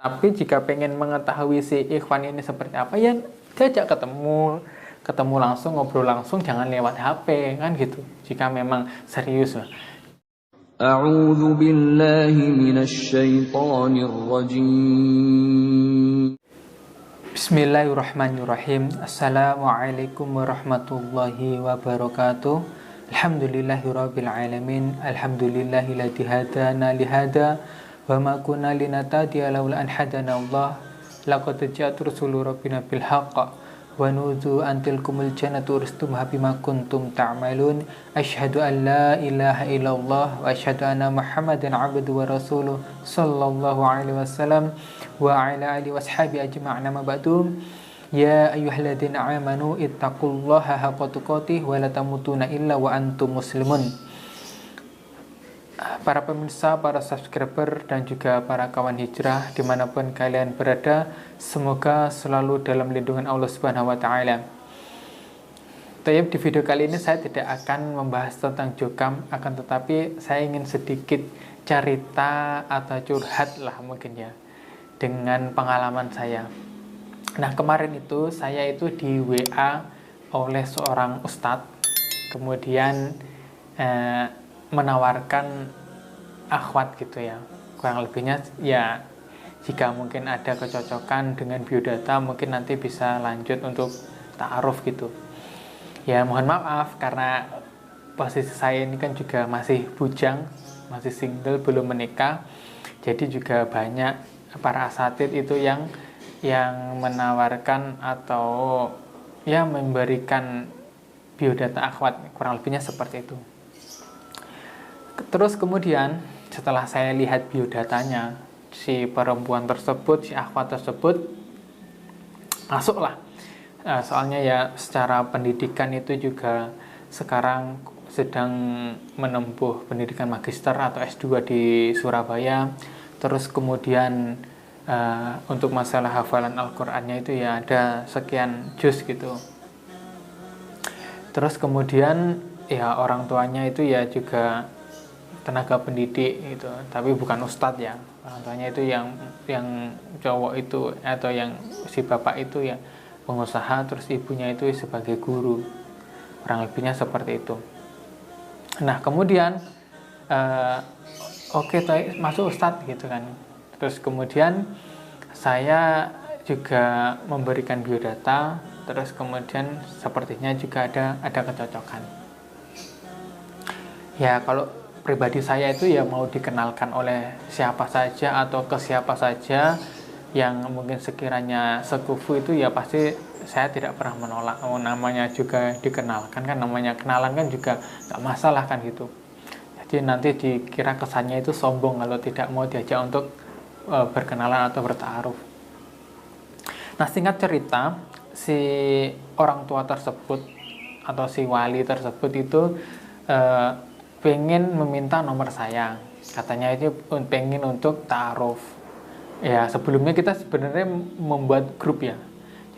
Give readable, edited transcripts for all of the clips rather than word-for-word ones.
Tapi jika pengen mengetahui si ikhwan ini seperti apa, ya diajak ketemu langsung, ngobrol langsung, jangan lewat HP kan gitu. Jika memang serius lah. أعوذ بالله من الشيطان الرجيم. Bismillahirrahmanirrahim. Assalamualaikum warahmatullahi wabarakatuh. Alhamdulillahirabbil alamin. Alhamdulillahilladzi hadana lihada wa ma kunna linahtadiya laula an hadana Allah. Laqad ja'at rusulu rabbina bil haqq wa nuzu antilkumul jannatu uristumuha bima kuntum ta'malun. Asyhadu an la ilaha illallah wa asyhadu anna Muhammadan abduhu wa rasuluh sallallahu alaihi wasallam wa ala alihi washabi ajma'in ma ba'du. Ya ayyuhalladzina amanu ittaqullaha haqqa tuqatih wa la tamutunna illa wa antum muslimun. Para pemirsa, para subscriber, dan juga para kawan hijrah dimanapun kalian berada, semoga selalu dalam lindungan Allah Subhanahu wa Ta'ala. Tayyib, di video kali ini saya tidak akan membahas tentang jokam, akan tetapi saya ingin sedikit cerita atau curhat lah mungkin ya, dengan pengalaman saya. Nah, kemarin itu saya itu di WA oleh seorang ustadz, kemudian menawarkan akhwat gitu ya, kurang lebihnya ya, jika mungkin ada kecocokan dengan biodata mungkin nanti bisa lanjut untuk ta'aruf gitu ya. Mohon maaf karena posisi saya ini kan juga masih bujang, masih single, belum menikah, jadi juga banyak para asatid itu yang menawarkan atau ya memberikan biodata akhwat, kurang lebihnya seperti itu. Terus kemudian setelah saya lihat biodatanya, si perempuan tersebut, si akhwat tersebut masuklah. Soalnya ya secara pendidikan itu juga sekarang sedang menempuh pendidikan magister atau S2 di Surabaya. Terus kemudian untuk masalah hafalan Al-Qur'annya itu ya ada sekian juz gitu. Terus kemudian ya orang tuanya itu ya juga tenaga pendidik gitu, tapi bukan ustadz ya. Orang tuanya itu yang cowok itu atau yang si bapak itu ya pengusaha, terus ibunya itu sebagai guru, kurang lebihnya seperti itu. Nah kemudian oke, masuk ustadz gitu kan. Terus kemudian saya juga memberikan biodata, terus kemudian sepertinya juga ada kecocokan. Ya kalau pribadi saya itu ya mau dikenalkan oleh siapa saja atau ke siapa saja yang mungkin sekiranya sekufu itu ya pasti saya tidak pernah menolak. Namanya juga dikenalkan kan, namanya kenalan kan juga gak masalah kan gitu. Jadi nanti dikira kesannya itu sombong kalau tidak mau diajak untuk berkenalan atau bertaaruf. Nah singkat cerita, si orang tua tersebut atau si wali tersebut itu pengen meminta nomor saya, katanya itu pengen untuk ta'aruf. Ya sebelumnya kita sebenarnya membuat grup ya,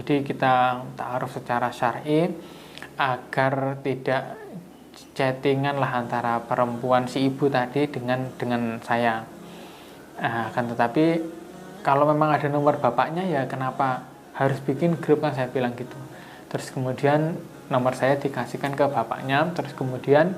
jadi kita ta'aruf secara syar'i agar tidak chattingan lah antara perempuan si ibu tadi dengan saya. Kan tetapi kalau memang ada nomor bapaknya ya kenapa harus bikin grup, kan saya bilang gitu. Terus kemudian nomor saya dikasihkan ke bapaknya, terus kemudian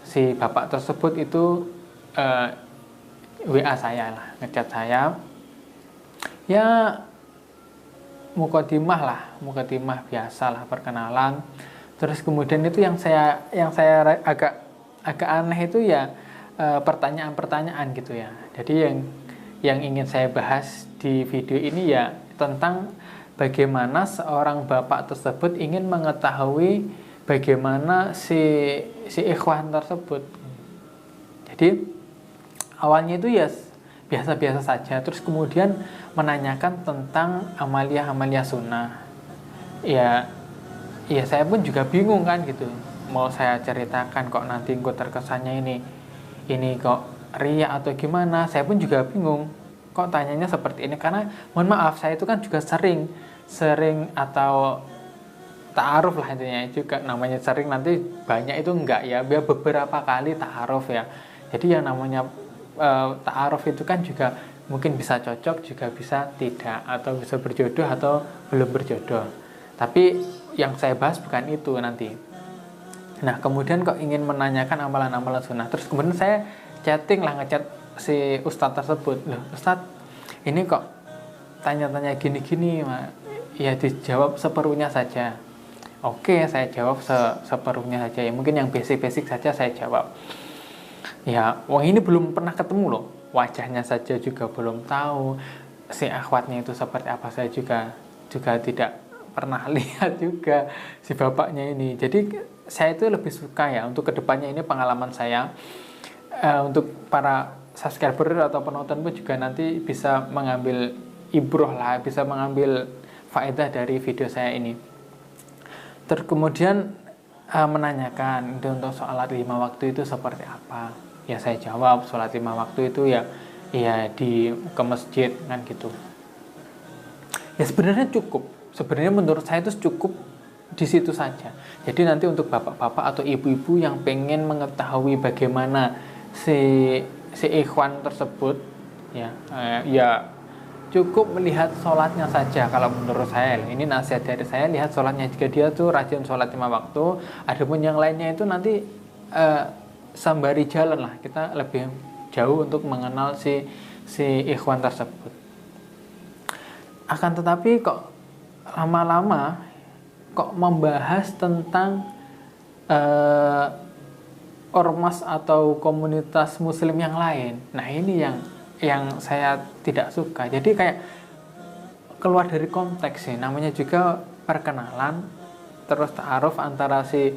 si bapak tersebut itu WA saya lah, ngechat saya ya, mukadimah biasa lah, perkenalan. Terus kemudian itu yang saya agak aneh itu ya pertanyaan-pertanyaan gitu ya. Jadi yang ingin saya bahas di video ini ya tentang bagaimana seorang bapak tersebut ingin mengetahui bagaimana si ikhwan tersebut. Jadi awalnya itu ya biasa-biasa saja, terus kemudian menanyakan tentang amalia sunnah. Ya saya pun juga bingung kan gitu, mau saya ceritakan kok nanti kok terkesannya ini kok riya atau gimana. Saya pun juga bingung kok tanyanya seperti ini, karena mohon maaf saya itu kan juga sering atau ta'aruf lah intinya, juga namanya sering, nanti banyak itu enggak ya, biar beberapa kali ta'aruf ya. Jadi yang namanya ta'aruf itu kan juga mungkin bisa cocok juga bisa tidak, atau bisa berjodoh atau belum berjodoh. Tapi yang saya bahas bukan itu nanti. Nah kemudian kok ingin menanyakan amalan-amalan sunnah, terus kemudian saya chatting lah, ngechat si ustadz tersebut. Loh ustadz, ini kok tanya-tanya gini-gini, ya dijawab seperlunya saja. Oke, saya jawab seperlunya saja ya, mungkin yang basic-basic saja saya jawab. Ya, wong ini belum pernah ketemu loh, wajahnya saja juga belum tahu, si akhwatnya itu seperti apa saya juga tidak pernah lihat juga si bapaknya ini. Jadi saya itu lebih suka ya untuk kedepannya ini pengalaman saya, untuk para subscriber atau penonton pun juga nanti bisa mengambil ibroh lah, bisa mengambil faedah dari video saya ini. Terus kemudian menanyakan untuk sholat 5 waktu itu seperti apa. Ya saya jawab sholat 5 waktu itu ya ke masjid kan gitu. Ya sebenarnya cukup. Sebenarnya menurut saya itu cukup di situ saja. Jadi nanti untuk bapak-bapak atau ibu-ibu yang pengen mengetahui bagaimana si ikhwan tersebut ya cukup melihat sholatnya saja. Kalau menurut saya, ini nasihat dari saya, lihat sholatnya. Jika dia tuh rajin sholat 5 waktu, adapun yang lainnya itu nanti sembari jalan lah, kita lebih jauh untuk mengenal si ikhwan tersebut. Akan tetapi kok lama-lama kok membahas tentang ormas atau komunitas muslim yang lain. Nah ini yang saya tidak suka. Jadi kayak keluar dari konteks sih. Namanya juga perkenalan, terus ta'aruf antara si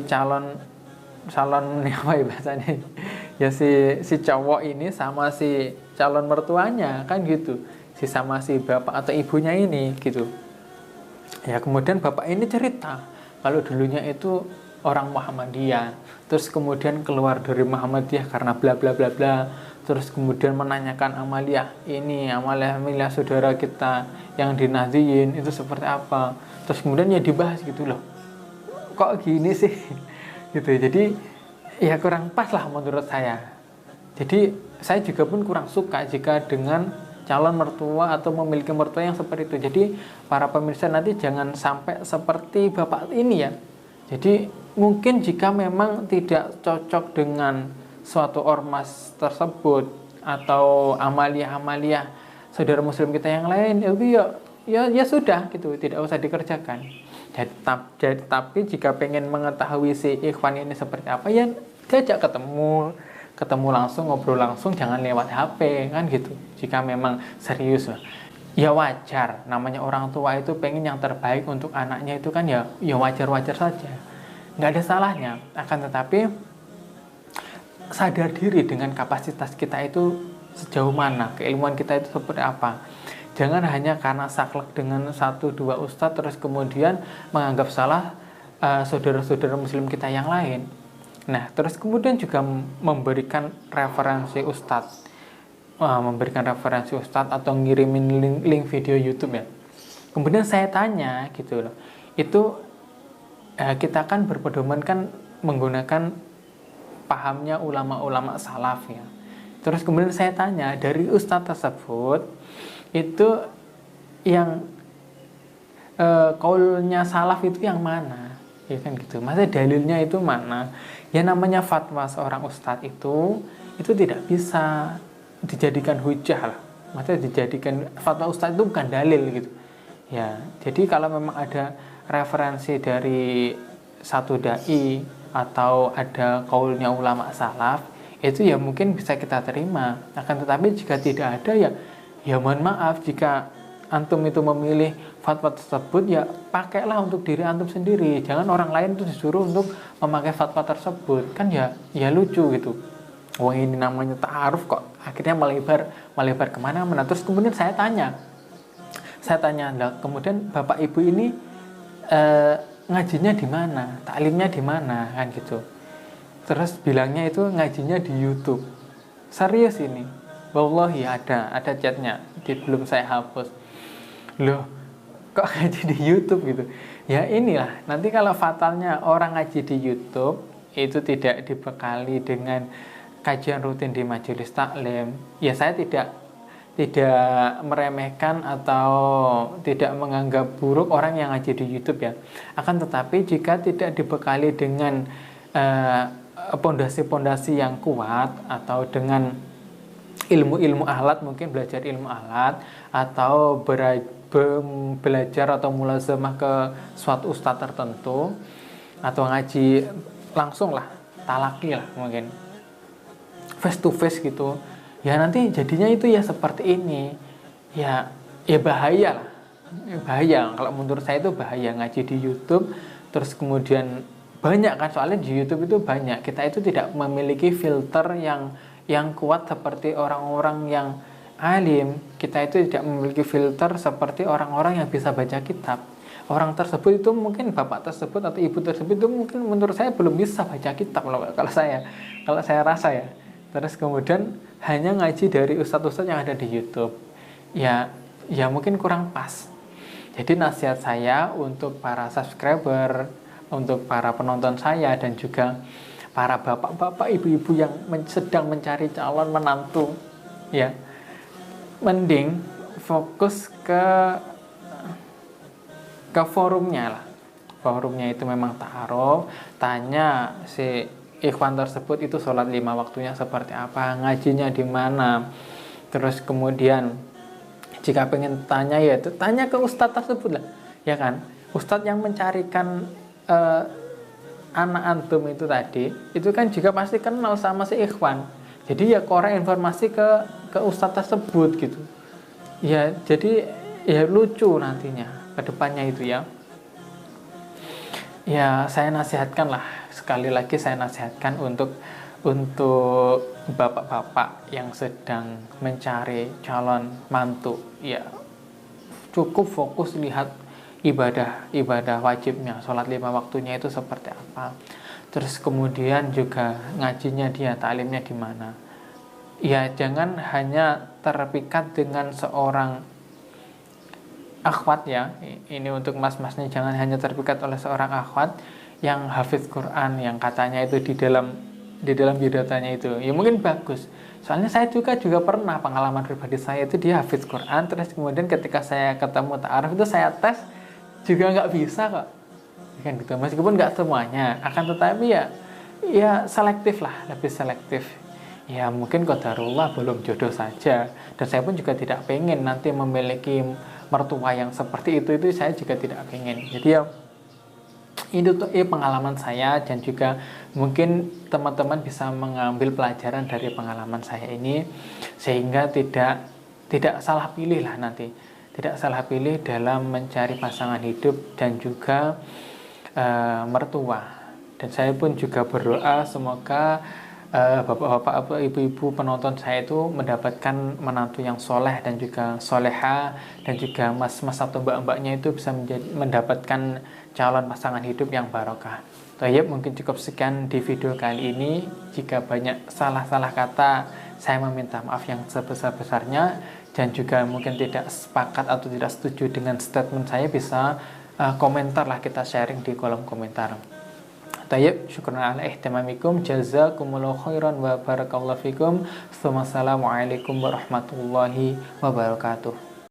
calon apa ya bahasanya ya, si cowok ini sama si calon mertuanya kan gitu, sama si bapak atau ibunya ini gitu ya. Kemudian bapak ini cerita kalau dulunya itu orang Muhammadiyah, terus kemudian keluar dari Muhammadiyah karena bla bla bla bla, terus kemudian menanyakan amalia saudara kita yang di Nahdliyin itu seperti apa, terus kemudian ya dibahas gitu loh, kok gini sih gitu. Jadi ya kurang pas lah menurut saya. Jadi saya juga pun kurang suka jika dengan calon mertua atau memiliki mertua yang seperti itu. Jadi para pemirsa nanti jangan sampai seperti bapak ini ya. Jadi mungkin jika memang tidak cocok dengan suatu ormas tersebut atau amalia saudara muslim kita yang lain, ya sudah gitu, tidak usah dikerjakan. Tapi jika pengen mengetahui si ikhwan ini seperti apa, ya diajak ketemu langsung, ngobrol langsung, jangan lewat HP kan gitu. Jika memang serius lah, ya wajar, namanya orang tua itu pengen yang terbaik untuk anaknya, itu kan ya wajar saja, nggak ada salahnya. Akan tetapi sadar diri dengan kapasitas kita itu sejauh mana, keilmuan kita itu seperti apa. Jangan hanya karena saklek dengan 1-2 ustadz terus kemudian menganggap salah saudara-saudara muslim kita yang lain. Nah, terus kemudian juga memberikan referensi ustadz, atau ngirimin link video YouTube ya. Kemudian saya tanya gitu loh, itu kita kan berpedoman kan menggunakan pahamnya ulama-ulama salaf ya. Terus kemudian saya tanya, dari ustadz tersebut itu yang kaulnya salaf itu yang mana, ya kan gitu. Maksudnya dalilnya itu mana? Ya namanya fatwa seorang ustadz itu tidak bisa dijadikan hujah lah. Maksudnya dijadikan fatwa ustadz itu bukan dalil gitu. Ya, jadi kalau memang ada referensi dari satu dai atau ada kaulnya ulama salaf, itu ya mungkin bisa kita terima. Akan tetapi jika tidak ada ya mohon maaf, jika antum itu memilih fatwa tersebut, ya pakailah untuk diri antum sendiri. Jangan orang lain itu disuruh untuk memakai fatwa tersebut. Kan ya lucu gitu. Wah ini namanya ta'aruf kok akhirnya melebar kemana-mana. Terus kemudian saya tanya, lah kemudian bapak ibu ini ngajinya di mana, taklimnya di mana kan gitu. Terus bilangnya itu ngajinya di YouTube. Serius ini. Wallahi ada chatnya, belum saya hapus. Loh, kok ngaji di YouTube gitu? Ya inilah, nanti kalau fatalnya orang ngaji di YouTube itu tidak dibekali dengan kajian rutin di majelis taklim, ya saya tidak tidak meremehkan atau tidak menganggap buruk orang yang ngaji di YouTube ya. Akan tetapi jika tidak dibekali dengan pondasi-pondasi yang kuat atau dengan ilmu-ilmu alat, mungkin belajar ilmu alat atau belajar atau mulazamah ke suatu ustadz tertentu atau ngaji langsung lah, talaki lah mungkin face to face gitu ya, nanti jadinya itu ya seperti ini ya, ya bahaya lah, bahaya. Kalau menurut saya itu bahaya ngaji di YouTube terus kemudian banyak kan, soalnya di YouTube itu banyak, kita itu tidak memiliki filter yang kuat seperti orang-orang yang alim. Kita itu tidak memiliki filter seperti orang-orang yang bisa baca kitab. Orang tersebut itu mungkin bapak tersebut atau ibu tersebut itu mungkin menurut saya belum bisa baca kitab kalau saya rasa ya. Terus kemudian hanya ngaji dari ustadz-ustadz yang ada di YouTube. Ya mungkin kurang pas. Jadi nasihat saya untuk para subscriber, untuk para penonton saya dan juga para bapak-bapak, ibu-ibu yang sedang mencari calon menantu, ya, mending fokus ke forumnya lah. Forumnya itu memang ta'aruf, tanya si ikhwan tersebut itu sholat 5 waktunya seperti apa, ngajinya di mana. Terus kemudian jika pengen tanya ya itu tanya ke ustadz tersebut lah, ya kan. Ustadz yang mencarikan anak antum itu tadi, itu kan juga pasti kenal sama si ikhwan. Jadi ya korek informasi ke ustadz tersebut gitu. Ya jadi ya lucu nantinya ke depannya itu ya. Ya saya nasihatkan lah, sekali lagi saya nasihatkan untuk bapak-bapak yang sedang mencari calon mantu, ya cukup fokus lihat ibadah wajibnya, sholat 5 waktunya itu seperti apa. Terus kemudian juga ngajinya dia, taklimnya gimana. Ya jangan hanya terpikat dengan seorang akhwat ya, ini untuk mas-masnya, jangan hanya terpikat oleh seorang akhwat yang hafiz Quran, yang katanya itu di dalam biodatanya itu ya mungkin bagus. Soalnya saya juga pernah, pengalaman pribadi saya itu dia hafiz Quran, terus kemudian ketika saya ketemu ta'aruf itu saya tes juga nggak bisa kok, kan gitu. Meskipun nggak semuanya, akan tetapi ya selektif lah, lebih selektif. Ya mungkin qadarullah belum jodoh saja, dan saya pun juga tidak pengen nanti memiliki mertua yang seperti itu saya juga tidak pengen. Jadi ya itu pengalaman saya, dan juga mungkin teman-teman bisa mengambil pelajaran dari pengalaman saya ini sehingga tidak salah pilih lah nanti, tidak salah pilih dalam mencari pasangan hidup dan juga mertua. Dan saya pun juga berdoa semoga bapak-bapak, ibu-ibu penonton saya itu mendapatkan menantu yang soleh dan juga soleha, dan juga mas-mas atau mbak-mbaknya itu bisa mendapatkan calon pasangan hidup yang barokah. Tayyib, mungkin cukup sekian di video kali ini. Jika banyak salah-salah kata, saya meminta maaf yang sebesar-besarnya, dan juga mungkin tidak sepakat atau tidak setuju dengan statement saya, bisa komentar lah, kita sharing di kolom komentar. Tayyib, syukran ala ihtimamikum, jazakumullahu khairan wa barakallahu fikum. Assalamualaikum warahmatullahi wabarakatuh.